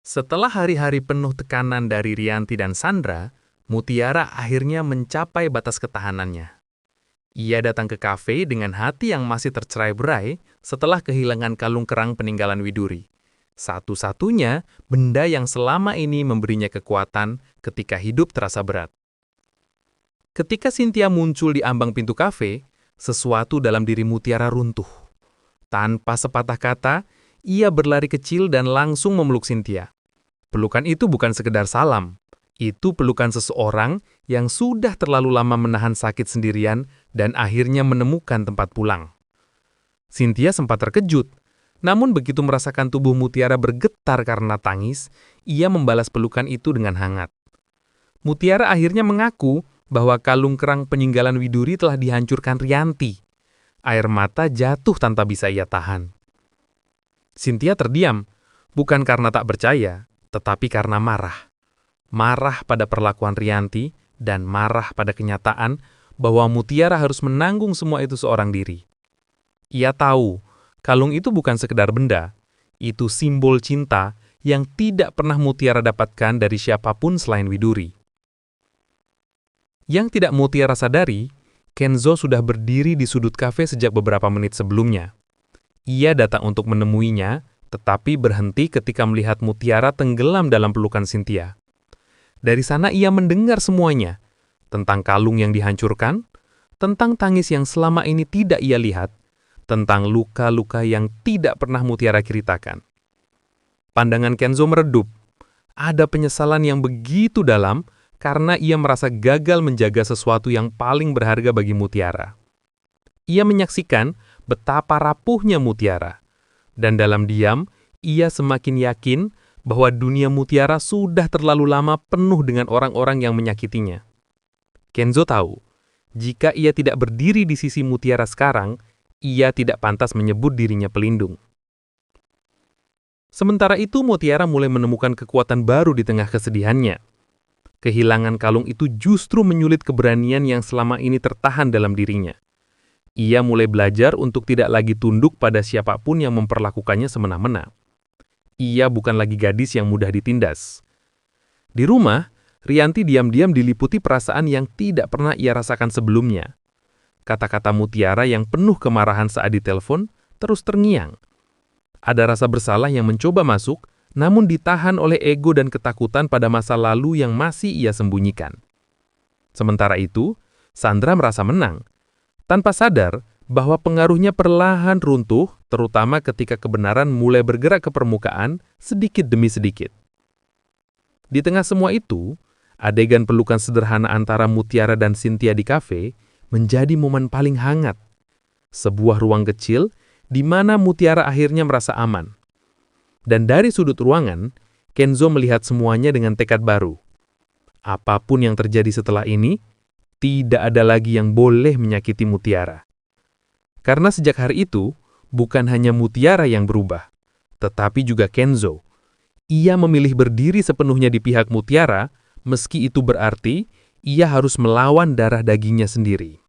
Setelah hari-hari penuh tekanan dari Rianti dan Sandra, Mutiara akhirnya mencapai batas ketahanannya. Ia datang ke kafe dengan hati yang masih tercerai-berai setelah kehilangan kalung kerang peninggalan Widuri. Satu-satunya benda yang selama ini memberinya kekuatan ketika hidup terasa berat. Ketika Cynthia muncul di ambang pintu kafe, sesuatu dalam diri Mutiara runtuh. Tanpa sepatah kata, ia berlari kecil dan langsung memeluk Cynthia. Pelukan itu bukan sekedar salam. Itu pelukan seseorang yang sudah terlalu lama menahan sakit sendirian dan akhirnya menemukan tempat pulang. Cynthia sempat terkejut, namun begitu merasakan tubuh Mutiara bergetar karena tangis, ia membalas pelukan itu dengan hangat. Mutiara akhirnya mengaku bahwa kalung kerang peninggalan Widuri telah dihancurkan Rianti. Air mata jatuh tanpa bisa ia tahan. Cynthia terdiam, bukan karena tak percaya, tetapi karena marah. Marah pada perlakuan Rianti dan marah pada kenyataan bahwa Mutiara harus menanggung semua itu seorang diri. Ia tahu, kalung itu bukan sekedar benda, itu simbol cinta yang tidak pernah Mutiara dapatkan dari siapapun selain Widuri. Yang tidak Mutiara sadari, Kenzo sudah berdiri di sudut kafe sejak beberapa menit sebelumnya. Ia datang untuk menemuinya, tetapi berhenti ketika melihat Mutiara tenggelam dalam pelukan Cynthia. Dari sana ia mendengar semuanya, tentang kalung yang dihancurkan, tentang tangis yang selama ini tidak ia lihat, tentang luka-luka yang tidak pernah Mutiara ceritakan. Pandangan Kenzo meredup. Ada penyesalan yang begitu dalam karena ia merasa gagal menjaga sesuatu yang paling berharga bagi Mutiara. Ia menyaksikan betapa rapuhnya Mutiara. Dan dalam diam, ia semakin yakin bahwa dunia Mutiara sudah terlalu lama penuh dengan orang-orang yang menyakitinya. Kenzo tahu, jika ia tidak berdiri di sisi Mutiara sekarang, ia tidak pantas menyebut dirinya pelindung. Sementara itu, Mutiara mulai menemukan kekuatan baru di tengah kesedihannya. Kehilangan kalung itu justru menyulit keberanian yang selama ini tertahan dalam dirinya. Ia mulai belajar untuk tidak lagi tunduk pada siapapun yang memperlakukannya semena-mena. Ia bukan lagi gadis yang mudah ditindas. Di rumah, Rianti diam-diam diliputi perasaan yang tidak pernah ia rasakan sebelumnya. Kata-kata Mutiara yang penuh kemarahan saat ditelepon terus terngiang. Ada rasa bersalah yang mencoba masuk, namun ditahan oleh ego dan ketakutan pada masa lalu yang masih ia sembunyikan. Sementara itu, Sandra merasa menang. Tanpa sadar bahwa pengaruhnya perlahan runtuh, terutama ketika kebenaran mulai bergerak ke permukaan sedikit demi sedikit. Di tengah semua itu, adegan pelukan sederhana antara Mutiara dan Cynthia di kafe menjadi momen paling hangat. Sebuah ruang kecil di mana Mutiara akhirnya merasa aman. Dan dari sudut ruangan, Kenzo melihat semuanya dengan tekad baru. Apapun yang terjadi setelah ini, tidak ada lagi yang boleh menyakiti Mutiara. Karena sejak hari itu, bukan hanya Mutiara yang berubah, tetapi juga Kenzo. Ia memilih berdiri sepenuhnya di pihak Mutiara, meski itu berarti ia harus melawan darah dagingnya sendiri.